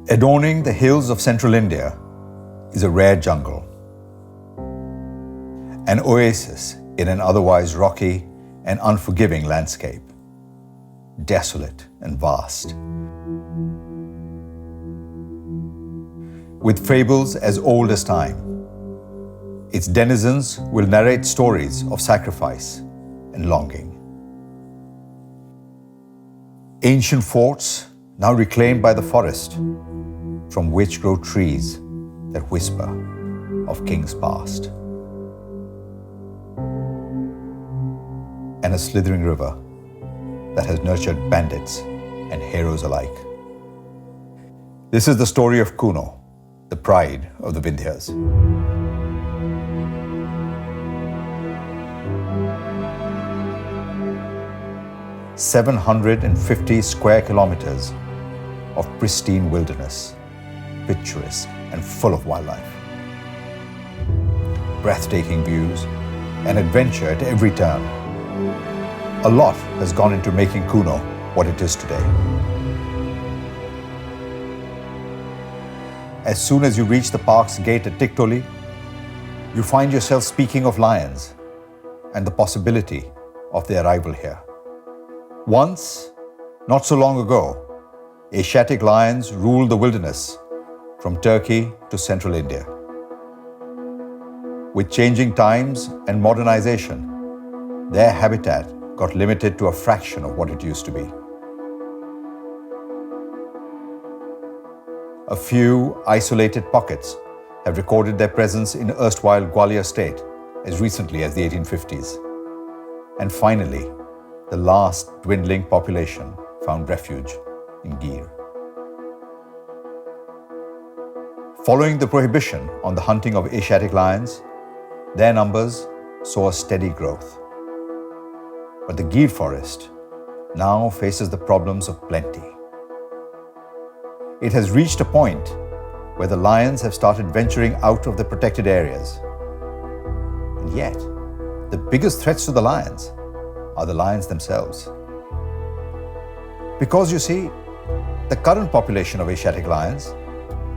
Adorning the hills of central India is a rare jungle, an oasis in an otherwise rocky and unforgiving landscape, desolate and vast. With fables as old as time, its denizens will narrate stories of sacrifice and longing. Ancient forts now reclaimed by the forest, from which grow trees that whisper of kings past. And a slithering river that has nurtured bandits and heroes alike. This is the story of Kuno, the pride of the Vindhyas. "750 square kilometers of pristine wilderness, picturesque and full of wildlife. Breathtaking views and adventure at every turn. A lot has gone into making Kuno what it is today. As soon as you reach the park's gate at Tiktoli, you find yourself speaking of lions and the possibility of their arrival here. Once, not so long ago, Asiatic lions ruled the wilderness from Turkey to central India. With changing times and modernization, their habitat got limited to a fraction of what it used to be. A few isolated pockets have recorded their presence in erstwhile Gwalior state as recently as the 1850s. And finally, the last dwindling population found refuge in Gir. Following the prohibition on the hunting of Asiatic lions, their numbers saw a steady growth. But the Gir forest now faces the problems of plenty. It has reached a point where the lions have started venturing out of the protected areas. And yet, the biggest threats to the lions are the lions themselves. Because you see, the current population of Asiatic lions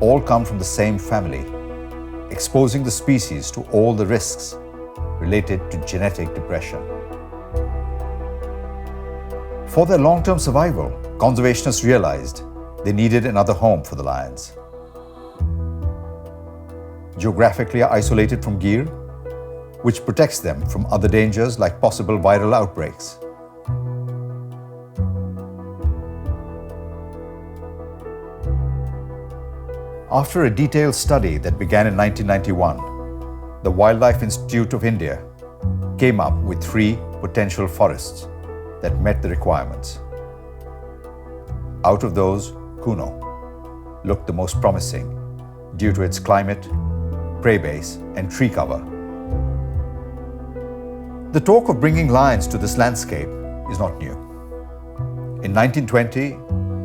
all come from the same family, exposing the species to all the risks related to genetic depression. For their long-term survival, conservationists realized they needed another home for the lions. Geographically isolated from Gir, which protects them from other dangers like possible viral outbreaks. After a detailed study that began in 1991, the Wildlife Institute of India came up with 3 potential forests that met the requirements. Out of those, Kuno looked the most promising due to its climate, prey base, and tree cover. The talk of bringing lions to this landscape is not new. In 1920,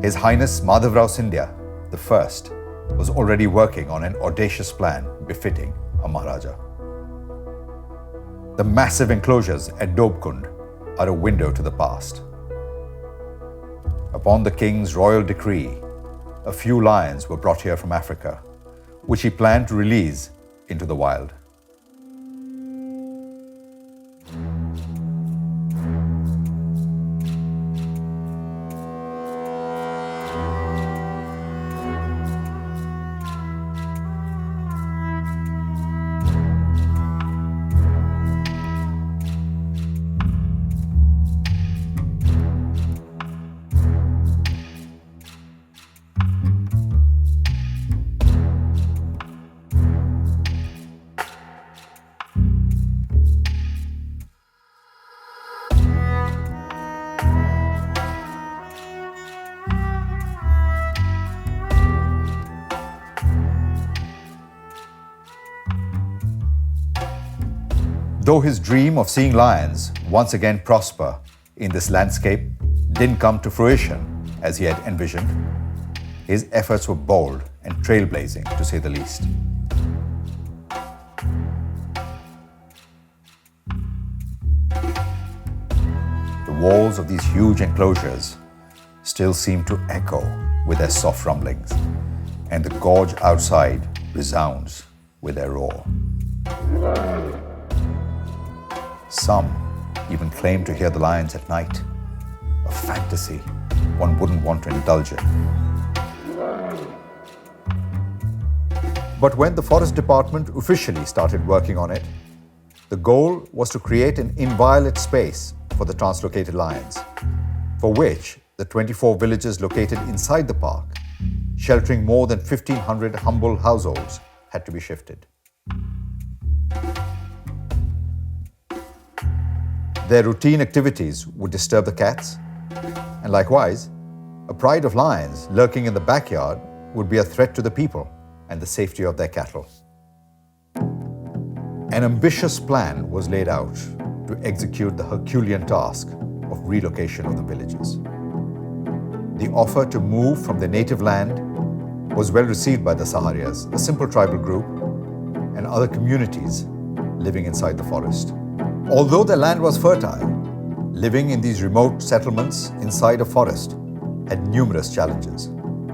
His Highness Madhavrao Scindia I was already working on an audacious plan befitting a Maharaja. The massive enclosures at Dobkund are a window to the past. Upon the king's royal decree, a few lions were brought here from Africa, which he planned to release into the wild. Though his dream of seeing lions once again prosper in this landscape didn't come to fruition as he had envisioned, his efforts were bold and trailblazing, to say the least. The walls of these huge enclosures still seem to echo with their soft rumblings, and the gorge outside resounds with their roar. Some even claim to hear the lions at night, a fantasy one wouldn't want to indulge in. But when the Forest Department officially started working on it, the goal was to create an inviolate space for the translocated lions, for which the 24 villages located inside the park, sheltering more than 1,500 humble households, had to be shifted. Their routine activities would disturb the cats, and likewise, a pride of lions lurking in the backyard would be a threat to the people and the safety of their cattle. An ambitious plan was laid out to execute the Herculean task of relocation of the villages. The offer to move from their native land was well received by the Saharias, a simple tribal group, and other communities living inside the forest. Although their land was fertile, living in these remote settlements inside a forest had numerous challenges.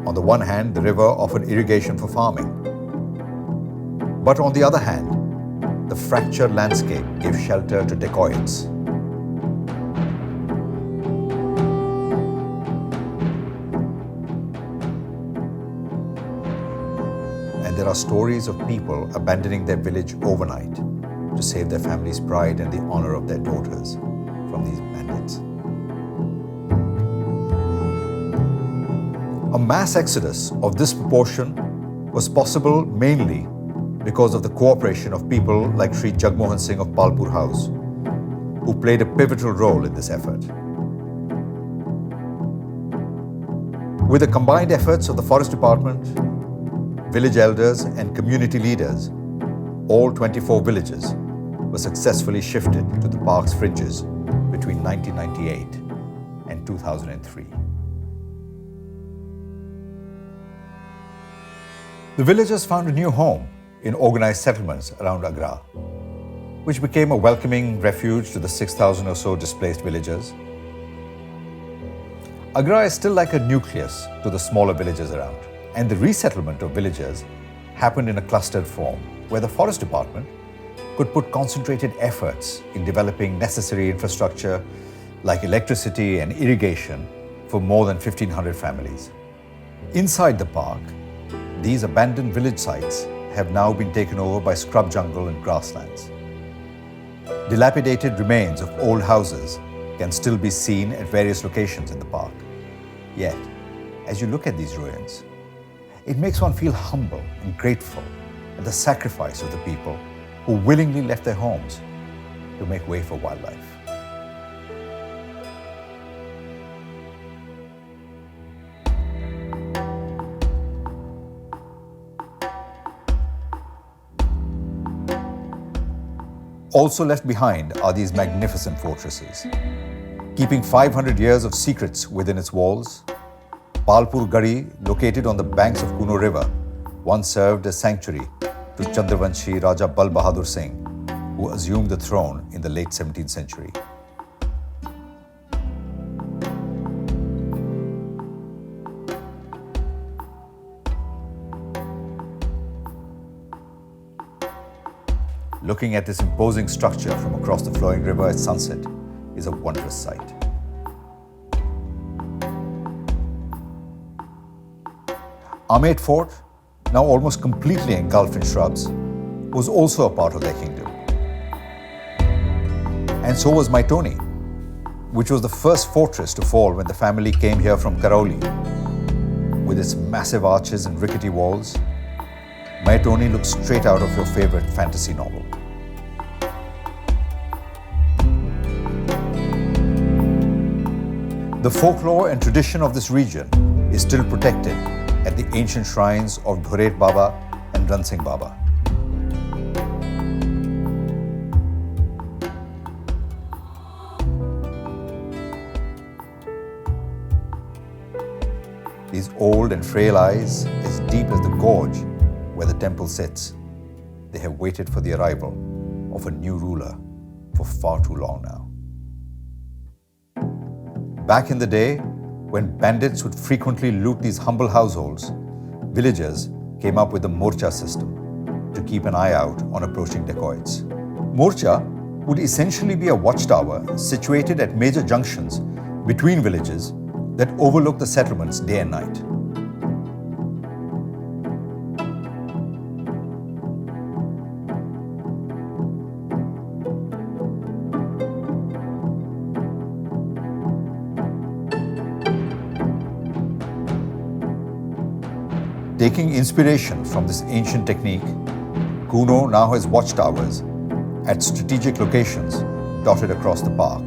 On the one hand, the river offered irrigation for farming. But on the other hand, the fractured landscape gave shelter to dacoits. And there are stories of people abandoning their village overnight to save their family's pride and the honor of their daughters from these bandits. A mass exodus of this proportion was possible mainly because of the cooperation of people like Sri Jagmohan Singh of Palpur House, who played a pivotal role in this effort. With the combined efforts of the Forest Department, village elders and community leaders, all 24 villages were successfully shifted to the park's fringes between 1998 and 2003. The villagers found a new home in organized settlements around Agra, which became a welcoming refuge to the 6,000 or so displaced villagers. Agra is still like a nucleus to the smaller villages around, and the resettlement of villagers happened in a clustered form, where the Forest Department could put concentrated efforts in developing necessary infrastructure like electricity and irrigation for more than 1,500 families. Inside the park, these abandoned village sites have now been taken over by scrub jungle and grasslands. Dilapidated remains of old houses can still be seen at various locations in the park. Yet, as you look at these ruins, it makes one feel humble and grateful at the sacrifice of the people who willingly left their homes to make way for wildlife. Also left behind are these magnificent fortresses. Keeping 500 years of secrets within its walls, Palpur Gadi, located on the banks of Kuno River, once served as sanctuary to Chandravanshi Raja Bal Bahadur Singh, who assumed the throne in the late 17th century. Looking at this imposing structure from across the flowing river at sunset is a wondrous sight. Amet Fort, now almost completely engulfed in shrubs, was also a part of their kingdom. And so was Maitoni, which was the first fortress to fall when the family came here from Karauli. With its massive arches and rickety walls, Maitoni looks straight out of your favorite fantasy novel. The folklore and tradition of this region is still protected at the ancient shrines of Dhuret Baba and Ran Singh Baba. These old and frail eyes, as deep as the gorge where the temple sits, they have waited for the arrival of a new ruler for far too long now. Back in the day, when bandits would frequently loot these humble households, villagers came up with the morcha system to keep an eye out on approaching dacoits. Morcha would essentially be a watchtower situated at major junctions between villages that overlook the settlements day and night. Taking inspiration from this ancient technique, Kuno now has watchtowers at strategic locations dotted across the park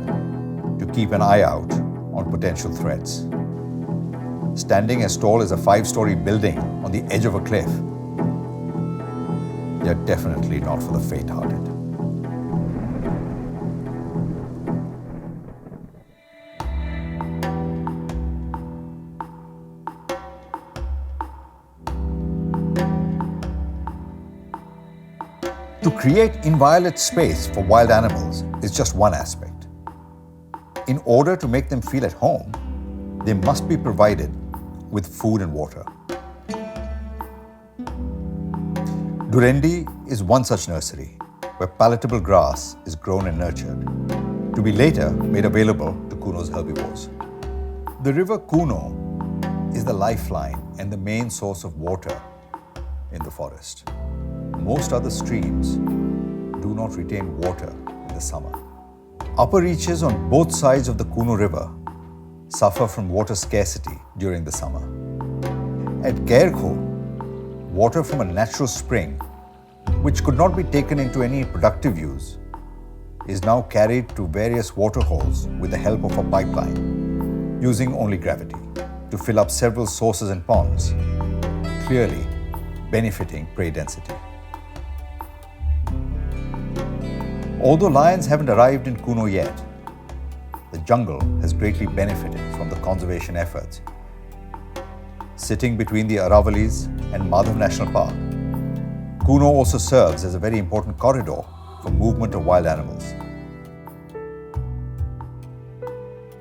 to keep an eye out on potential threats. Standing as tall as a 5-story building on the edge of a cliff, they are definitely not for the faint-hearted. To create inviolate space for wild animals is just one aspect. In order to make them feel at home, they must be provided with food and water. Durendi is one such nursery where palatable grass is grown and nurtured, to be later made available to Kuno's herbivores. The river Kuno is the lifeline and the main source of water in the forest. Most other streams do not retain water in the summer. Upper reaches on both sides of the Kuno River suffer from water scarcity during the summer. At Kairkho, water from a natural spring, which could not be taken into any productive use, is now carried to various water holes with the help of a pipeline, using only gravity, to fill up several sources and ponds, clearly benefiting prey density. Although lions haven't arrived in Kuno yet, the jungle has greatly benefited from the conservation efforts. Sitting between the Aravalis and Madhav National Park, Kuno also serves as a very important corridor for movement of wild animals.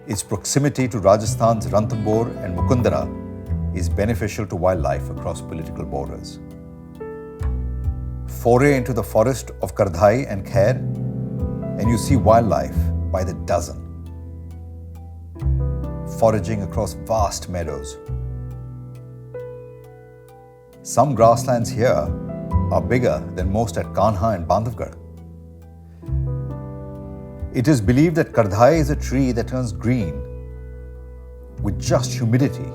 Its proximity to Rajasthan's Ranthambore and Mukundara is beneficial to wildlife across political borders. Foray into the forest of Kardhai and Khair, and you see wildlife by the dozen, foraging across vast meadows. Some grasslands here are bigger than most at Kanha and Bandhavgarh. It is believed that Kardhai is a tree that turns green with just humidity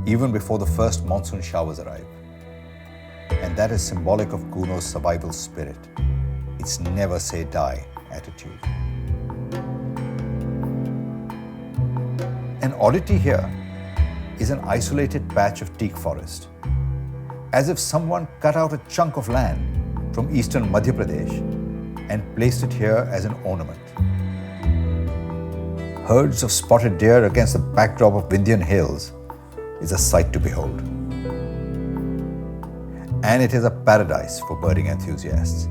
even before the first monsoon showers arrive. And that is symbolic of Kuno's survival spirit, its never say die attitude. An oddity here is an isolated patch of teak forest, as if someone cut out a chunk of land from eastern Madhya Pradesh and placed it here as an ornament. Herds of spotted deer against the backdrop of Vindhyan hills is a sight to behold. And it is a paradise for birding enthusiasts.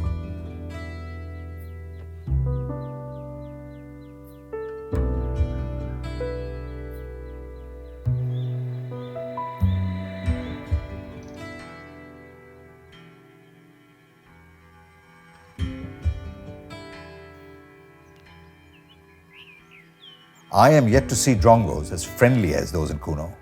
I am yet to see drongos as friendly as those in Kuno.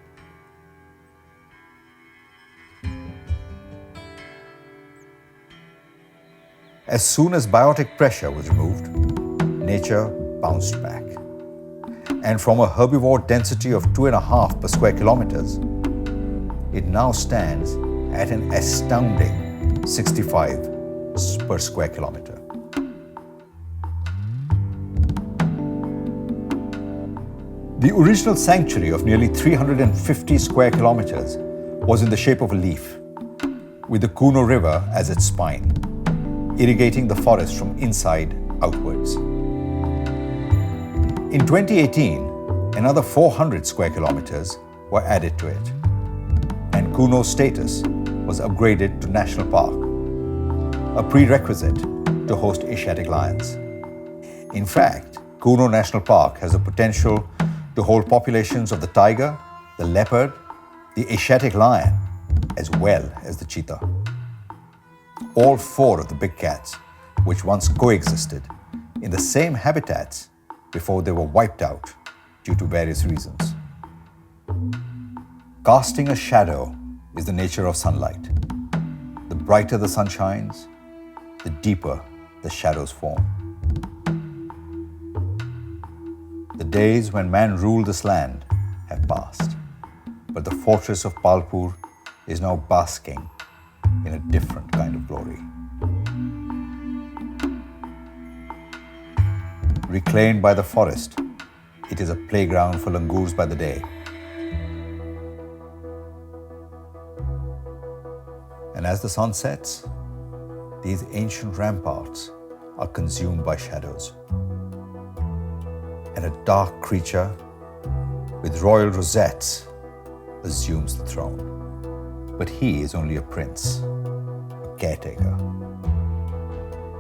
As soon as biotic pressure was removed, nature bounced back. And from a herbivore density of 2.5 per square kilometers, it now stands at an astounding 65 per square kilometer. The original sanctuary of nearly 350 square kilometers was in the shape of a leaf, with the Kuno River as its spine, irrigating the forest from inside outwards. In 2018, another 400 square kilometers were added to it, and Kuno's status was upgraded to National Park, a prerequisite to host Asiatic lions. In fact, Kuno National Park has the potential to hold populations of the tiger, the leopard, the Asiatic lion, as well as the cheetah. All four of the big cats, which once coexisted in the same habitats before they were wiped out due to various reasons. Casting a shadow is the nature of sunlight. The brighter the sun shines, the deeper the shadows form. The days when man ruled this land have passed, but the fortress of Palpur is now basking in a different kind of glory. Reclaimed by the forest, it is a playground for langurs by the day. And as the sun sets, these ancient ramparts are consumed by shadows. And a dark creature with royal rosettes assumes the throne. But he is only a prince, a caretaker.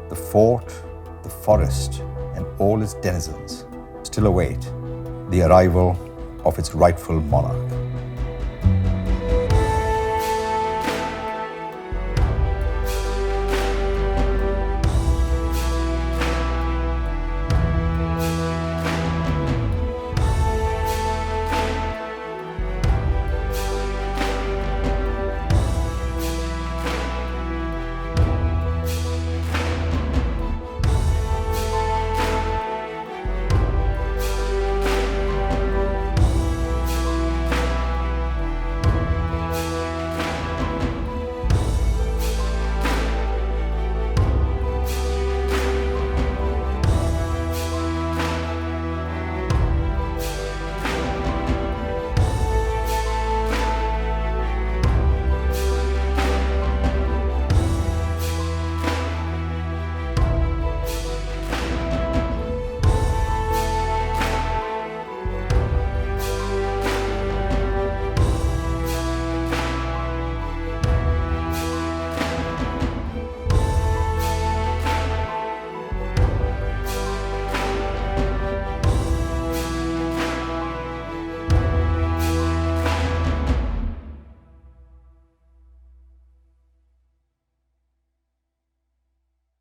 The fort, the forest, and all its denizens still await the arrival of its rightful monarch.